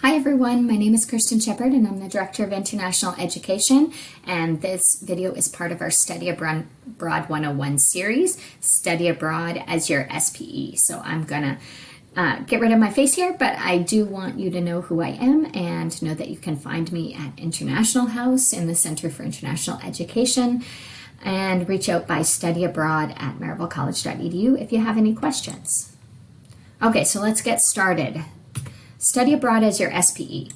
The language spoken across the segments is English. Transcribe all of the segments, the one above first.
Hi everyone, my name is Kristen Shepard and I'm the Director of International Education, and this video is part of our Study Abroad 101 series, Study Abroad as your SPE. So I'm gonna get rid of my face here, but I do want you to know who I am and know that you can find me at International House in the Center for International Education, and reach out by studyabroad@maryvillecollege.edu if you have any questions. Okay, so let's get started. Study abroad as your SPE.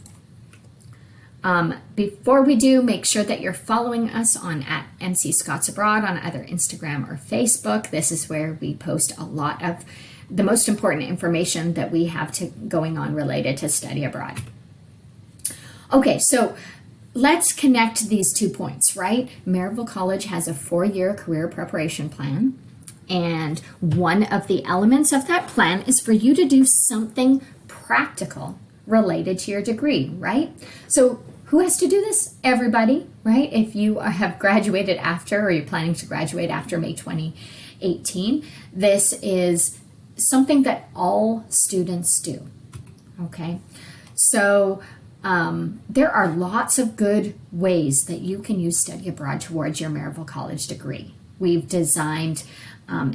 Before we do, make sure that you're following us on @MC Scots Abroad on either Instagram or Facebook. This is where we post a lot of the most important information that we have going on related to study abroad. Okay, so let's connect these 2 points, right? Maryville College has a 4-year career preparation plan. And one of the elements of that plan is for you to do something practical related to your degree, right? So who has to do this? Everybody, right? If you have graduated after, or you're planning to graduate after May 2018, this is something that all students do, okay? So there are lots of good ways that you can use study abroad towards your Maryville College degree. We've designed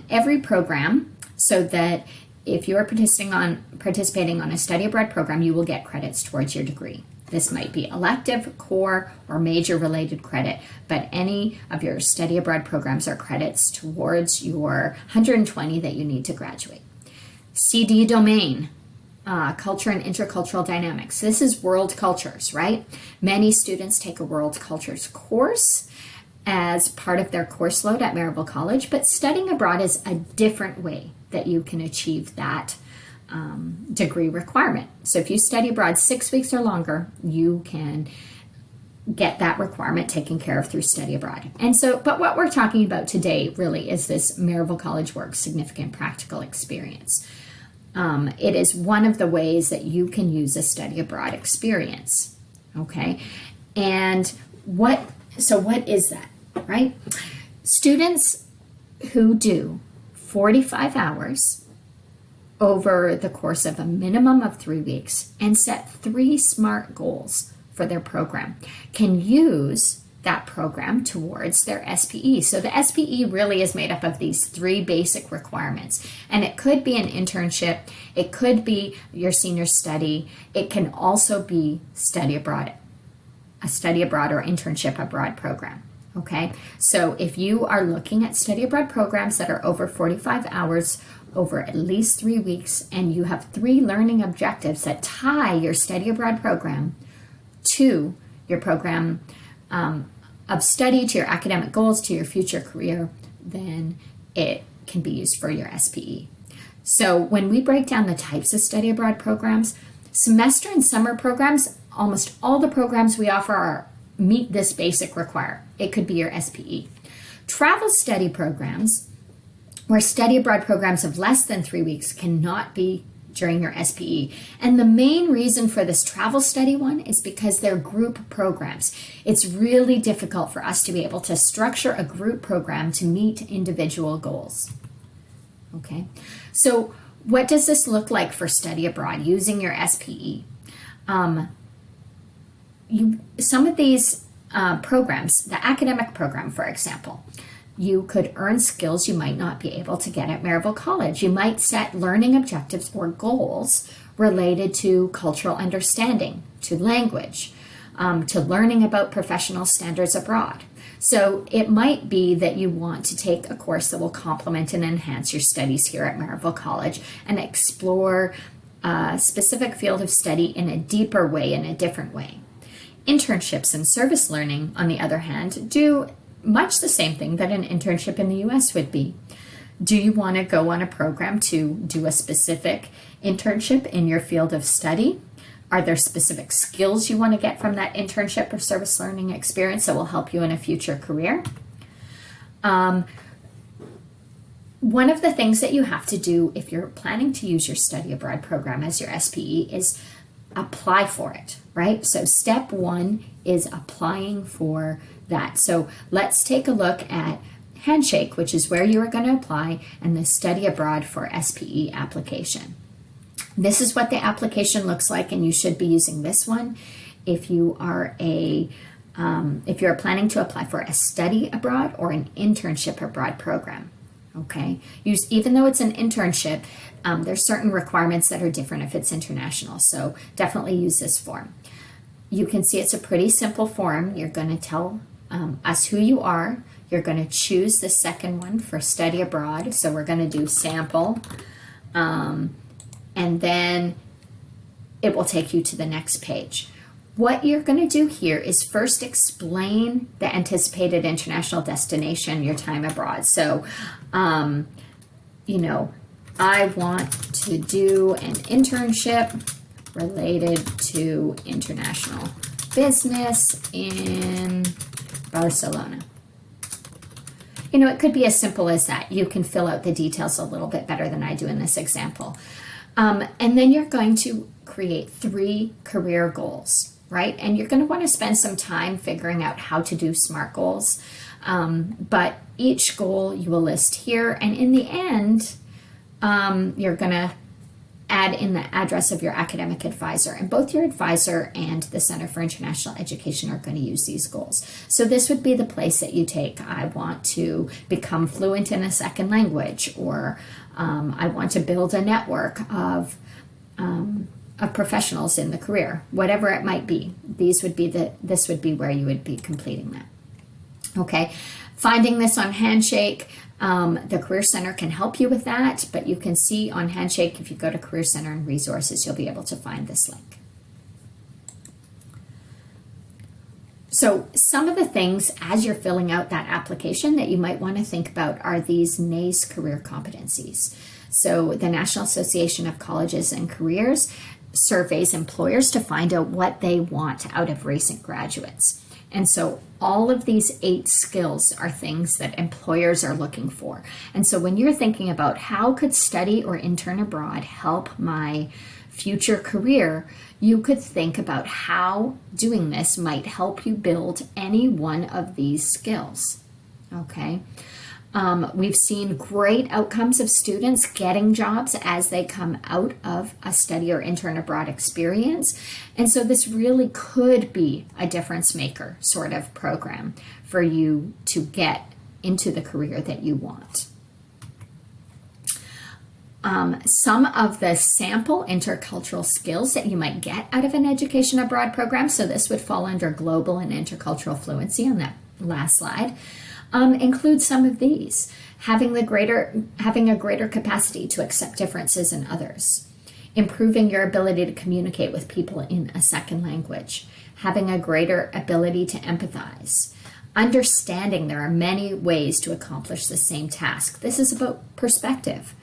every program so that if you are participating on a study abroad program, you will get credits towards your degree. This might be elective, core, or major related credit, but any of your study abroad programs are credits towards your 120 that you need to graduate. CD domain, culture and intercultural dynamics. This is world cultures, right? Many students take a world cultures course as part of their course load at Maryville College, but studying abroad is a different way that you can achieve that degree requirement. So if you study abroad 6 weeks or longer, you can get that requirement taken care of through study abroad. And so, but what we're talking about today really is this Maryville College Works Significant Practical Experience. It is one of the ways that you can use a study abroad experience, okay? And what is that, right? Students who do 45 hours over the course of a minimum of 3 weeks and set 3 SMART goals for their program can use that program towards their SPE. So the SPE really is made up of these 3 basic requirements, and it could be an internship, it could be your senior study, it can also be study abroad, a study abroad or internship abroad program. Okay, so if you are looking at study abroad programs that are over 45 hours over at least 3 weeks, and you have 3 learning objectives that tie your study abroad program to your program of study, to your academic goals, to your future career, then it can be used for your SPE. So when we break down the types of study abroad programs, semester and summer programs, almost all the programs we offer meet this basic requirement. It could be your SPE. Travel study programs, where study abroad programs of less than 3 weeks cannot be during your SPE. And the main reason for this travel study one is because they're group programs. It's really difficult for us to be able to structure a group program to meet individual goals. Okay, so what does this look like for study abroad using your SPE? Some of these programs, the academic program, for example, you could earn skills you might not be able to get at Maryville College. You might set learning objectives or goals related to cultural understanding, to language, to learning about professional standards abroad. So it might be that you want to take a course that will complement and enhance your studies here at Maryville College and explore a specific field of study in a deeper way, in a different way. Internships and service learning, on the other hand, do much the same thing that an internship in the US would be. Do you want to go on a program to do a specific internship in your field of study? Are there specific skills you want to get from that internship or service learning experience that will help you in a future career? One of the things that you have to do if you're planning to use your study abroad program as your SPE is apply for it, right? So step 1 is applying for that. So let's take a look at Handshake, which is where you are going to apply, and the study abroad for SPE application. This is what the application looks like, and you should be using this one if you are if you're planning to apply for a study abroad or an internship abroad program. Okay, even though it's an internship, there's certain requirements that are different if it's international. So definitely use this form. You can see it's a pretty simple form. You're going to tell us who you are. You're going to choose the second one for study abroad. So we're going to do sample. And then it will take you to the next page. What you're going to do here is first explain the anticipated international destination, your time abroad. So, I want to do an internship related to international business in Barcelona. It could be as simple as that. You can fill out the details a little bit better than I do in this example. And then you're going to create 3 career goals, right? And you're going to want to spend some time figuring out how to do SMART goals. But each goal you will list here. And in the end, you're going to add in the address of your academic advisor. And both your advisor and the Center for International Education are going to use these goals. So this would be the place that you take. I want to become fluent in a second language, or I want to build a network of professionals in the career, whatever it might be. This would be where you would be completing that. Okay, finding this on Handshake, the Career Center can help you with that, but you can see on Handshake, if you go to Career Center and Resources, you'll be able to find this link. So some of the things as you're filling out that application that you might want to think about are these NACE career competencies. So the National Association of Colleges and Careers surveys employers to find out what they want out of recent graduates. And so all of these 8 skills are things that employers are looking for. And so when you're thinking about how could study or intern abroad help my future career, you could think about how doing this might help you build any one of these skills. Okay. We've seen great outcomes of students getting jobs as they come out of a study or intern abroad experience. And so this really could be a difference maker sort of program for you to get into the career that you want. Some of the sample intercultural skills that you might get out of an education abroad program, so this would fall under global and intercultural fluency on that last slide, include some of these. Having a greater capacity to accept differences in others, improving your ability to communicate with people in a second language, having a greater ability to empathize, understanding there are many ways to accomplish the same task. This is about perspective.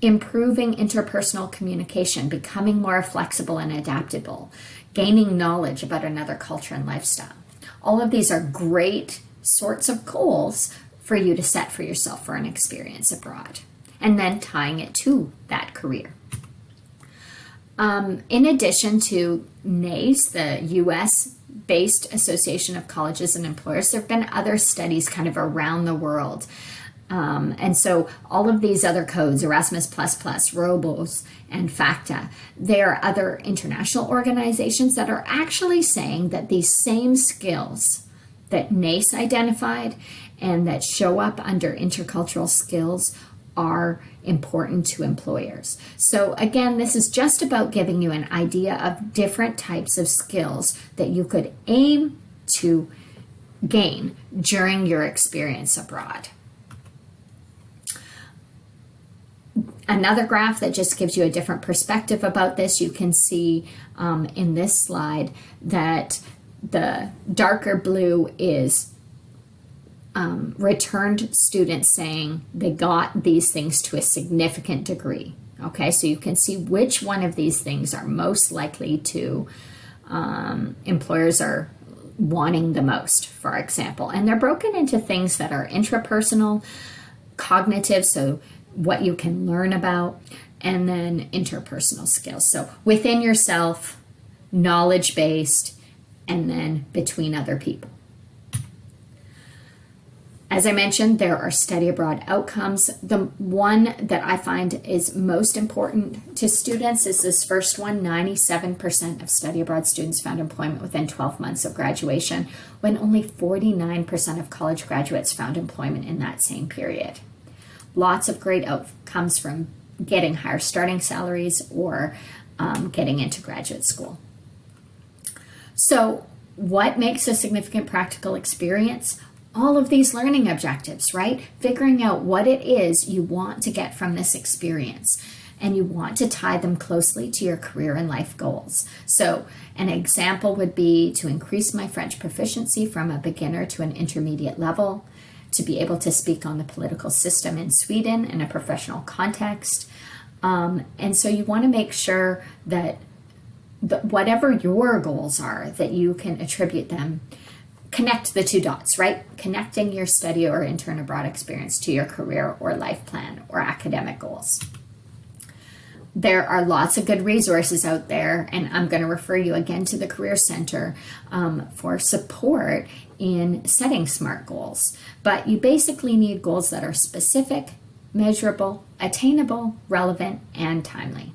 Improving interpersonal communication, becoming more flexible and adaptable, gaining knowledge about another culture and lifestyle. All of these are great sorts of goals for you to set for yourself for an experience abroad, and then tying it to that career. In addition to NACE, the U.S.-based Association of Colleges and Employers, there have been other studies kind of around the world. And so all of these other codes, Erasmus++, ROBOS, and FACTA, there are other international organizations that are actually saying that these same skills that NACE identified and that show up under intercultural skills are important to employers. So again, this is just about giving you an idea of different types of skills that you could aim to gain during your experience abroad. Another graph that just gives you a different perspective about this, you can see in this slide that the darker blue is returned students saying they got these things to a significant degree. Okay, so you can see which one of these things are most likely to employers are wanting the most, for example. And they're broken into things that are intrapersonal, cognitive, so what you can learn about, and then interpersonal skills. So within yourself, knowledge-based, and then between other people. As I mentioned, there are study abroad outcomes. The one that I find is most important to students is this first one. 97% of study abroad students found employment within 12 months of graduation, when only 49% of college graduates found employment in that same period. Lots of great outcomes from getting higher starting salaries or getting into graduate school. So what makes a significant practical experience? All of these learning objectives, right? Figuring out what it is you want to get from this experience, and you want to tie them closely to your career and life goals. So an example would be to increase my French proficiency from a beginner to an intermediate level, to be able to speak on the political system in Sweden in a professional context. And so you want to make sure that whatever your goals are, that you can attribute them, connect the two dots, right? Connecting your study or intern abroad experience to your career or life plan or academic goals. There are lots of good resources out there, and I'm going to refer you again to the Career Center for support in setting SMART goals. But you basically need goals that are specific, measurable, attainable, relevant, and timely.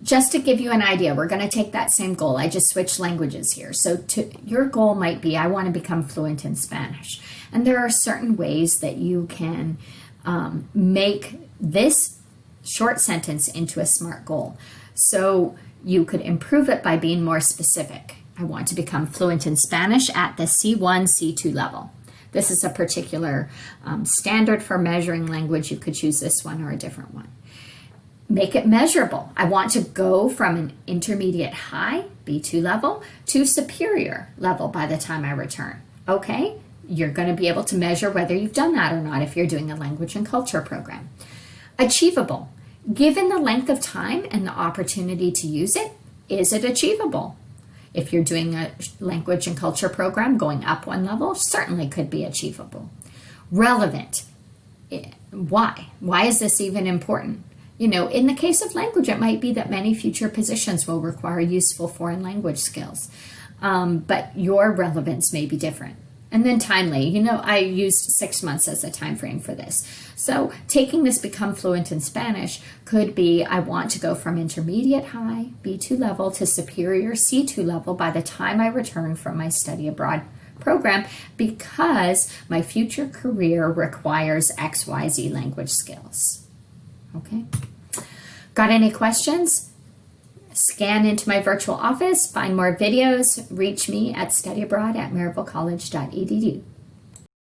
Just to give you an idea, we're going to take that same goal. I just switched languages here. So your goal might be, I want to become fluent in Spanish. And there are certain ways that you can make this short sentence into a SMART goal. So you could improve it by being more specific. I want to become fluent in Spanish at the C1, C2 level. This is a particular standard for measuring language. You could choose this one or a different one. Make it measurable. I want to go from an intermediate high, B2 level, to superior level by the time I return. Okay, you're going to be able to measure whether you've done that or not if you're doing a language and culture program. Achievable. Given the length of time and the opportunity to use it, is it achievable? If you're doing a language and culture program, going up one level certainly could be achievable. Relevant. Why? Why is this even important? You know, in the case of language, it might be that many future positions will require useful foreign language skills, but your relevance may be different. And then timely, you know, I used 6 months as a time frame for this. So taking this become fluent in Spanish could be, I want to go from intermediate high, B2 level, to superior C2 level by the time I return from my study abroad program, because my future career requires XYZ language skills. Okay. Got any questions? Scan into my virtual office, find more videos, reach me at studyabroad@maryvillecollege.edu.